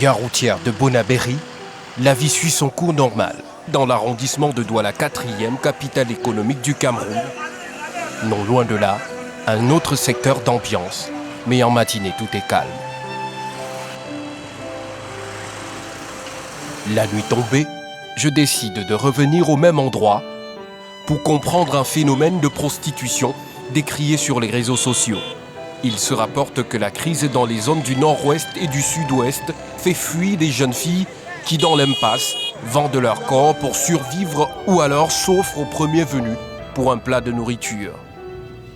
Gare routière de Bonabéry, la vie suit son cours normal, dans l'arrondissement de Douala 4e, capitale économique du Cameroun. Non loin de là, un autre secteur d'ambiance, mais en matinée tout est calme. La nuit tombée, je décide de revenir au même endroit pour comprendre un phénomène de prostitution décrié sur les réseaux sociaux. Il se rapporte que la crise dans les zones du nord-ouest et du sud-ouest fait fuir des jeunes filles qui, dans l'impasse, vendent leur corps pour survivre ou alors s'offrent aux premiers venus pour un plat de nourriture.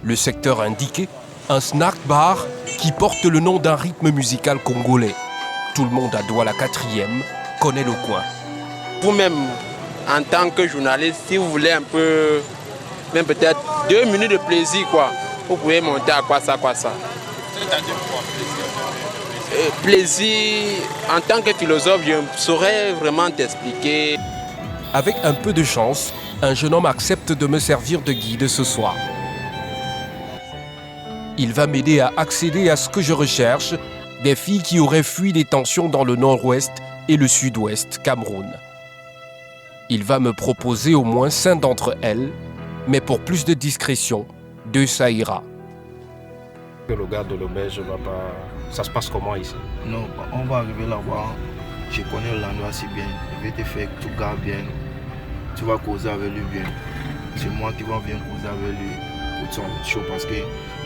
Le secteur indiqué, un snack bar qui porte le nom d'un rythme musical congolais. Tout le monde à Douala 4e connaît le coin. Vous-même, en tant que journaliste, si vous voulez un peu, même peut-être 2 minutes de plaisir, quoi, vous pouvez monter à quoi ça. C'est-à-dire quoi, plaisir, en tant que philosophe, je ne saurais vraiment t'expliquer. Avec un peu de chance, un jeune homme accepte de me servir de guide ce soir. Il va m'aider à accéder à ce que je recherche, des filles qui auraient fui les tensions dans le nord-ouest et le sud-ouest Cameroun. Il va me proposer au moins 5 d'entre elles, mais pour plus de discrétion, 2 ça ira. Le gars de l'auberge va pas... Ça se passe comment ici? Non, on va arriver là-bas. Je connais l'endroit si bien. Je vais te faire que tu gardes bien. Tu vas causer avec lui bien. C'est moi qui vais venir causer avec lui pour son show parce que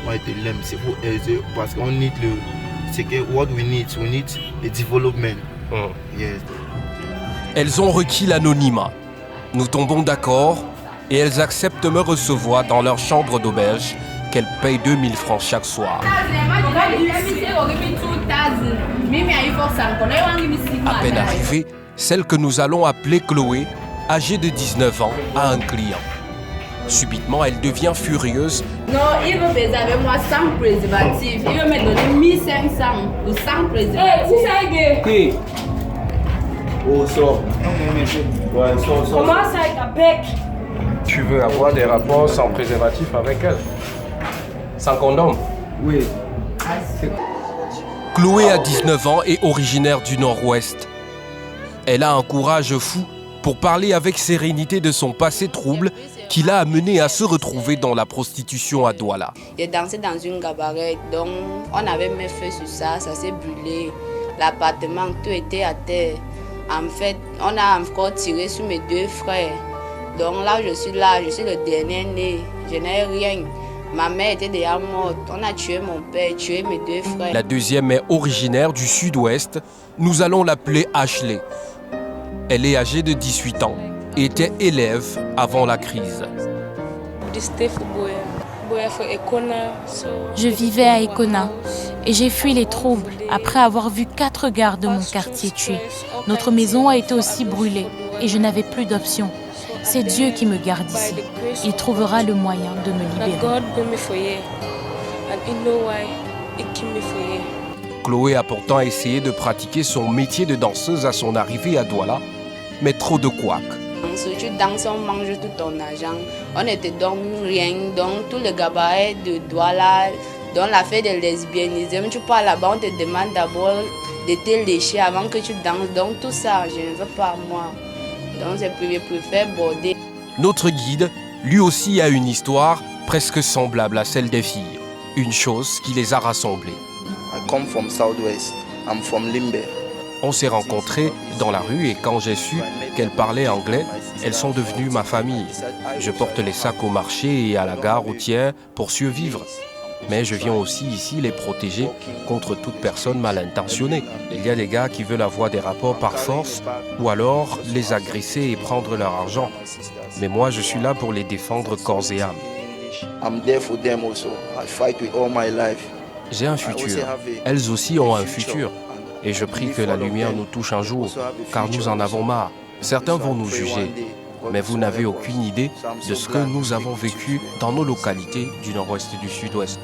moi je te l'aime. C'est pour aider parce qu'on need le... C'est que what we need the development. Yes. Elles ont requis l'anonymat. Nous tombons d'accord et elles acceptent de me recevoir dans leur chambre d'auberge qu'elles payent 2000 francs chaque soir. À peine arrivée, celle que nous allons appeler Chloé, âgée de 19 ans, a un client. Subitement, elle devient furieuse. Non, il veut baiser avec moi sans préservatif. Il veut me donner 1500 ou sans préservatif. Qui? Oh, sort. Ouais, Comment ça avec ta bec? Tu veux avoir des rapports sans préservatif avec elle? Sans condom? Oui. Chloé a 19 ans et originaire du nord-ouest. Elle a un courage fou pour parler avec sérénité de son passé trouble qui l'a amenée à se retrouver dans la prostitution à Douala. J'ai dansé dans une cabaret, donc on avait mis feu sur ça, ça s'est brûlé. L'appartement, tout était à terre. En fait, on a encore tiré sur mes 2 frères. Donc là, je suis le dernier né, je n'ai rien. Ma mère était déjà morte, on a tué mon père, tué mes 2 frères. La deuxième est originaire du sud-ouest, nous allons l'appeler Ashley. Elle est âgée de 18 ans et était élève avant la crise. Je vivais à Ekona et j'ai fui les troubles après avoir vu 4 gars de mon quartier tués. Notre maison a été aussi brûlée et je n'avais plus d'option. C'est Dieu qui me garde ici. Il trouvera le moyen de me libérer. Chloé a pourtant essayé de pratiquer son métier de danseuse à son arrivée à Douala, mais trop de couacs. Tu danses, on mange tout ton argent. On ne te donne rien. Donc, tout le gabaret de Douala, dans la fête de lesbianisme, tu pars là-bas, on te demande d'abord de te lécher avant que tu danses. Donc, tout ça, je ne veux pas moi. Donc, je préfère border. Notre guide, lui aussi, a une histoire presque semblable à celle des filles. Une chose qui les a rassemblées. I come from Southwest. I'm from Limbe. On s'est rencontrés dans la rue et quand j'ai su qu'elles parlaient anglais, elles sont devenues ma famille. Je porte les sacs au marché et à la gare routière pour survivre. Mais je viens aussi ici les protéger contre toute personne mal intentionnée. Il y a des gars qui veulent avoir des rapports par force ou alors les agresser et prendre leur argent. Mais moi, je suis là pour les défendre corps et âme. J'ai un futur. Elles aussi ont un futur. Et je prie que la lumière nous touche un jour, car nous en avons marre. Certains vont nous juger, mais vous n'avez aucune idée de ce que nous avons vécu dans nos localités du nord-ouest et du sud-ouest.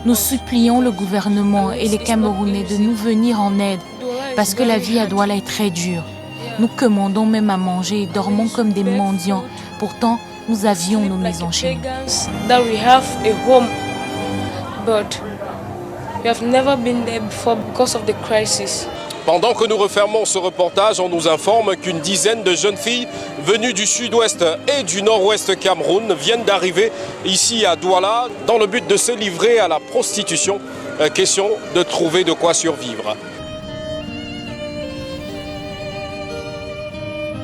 Nous supplions le gouvernement et les Camerounais de nous venir en aide, parce que la vie à Douala est très dure. Nous commandons même à manger et dormons comme des mendiants. Pourtant, nous avions nos maisons chez nous. but we have never been there before because of the crisis. Pendant que nous refermons ce reportage, on nous informe qu'une dizaine de jeunes filles venues du sud-ouest et du nord-ouest Cameroun viennent d'arriver ici à Douala dans le but de se livrer à la prostitution. Question de trouver de quoi survivre.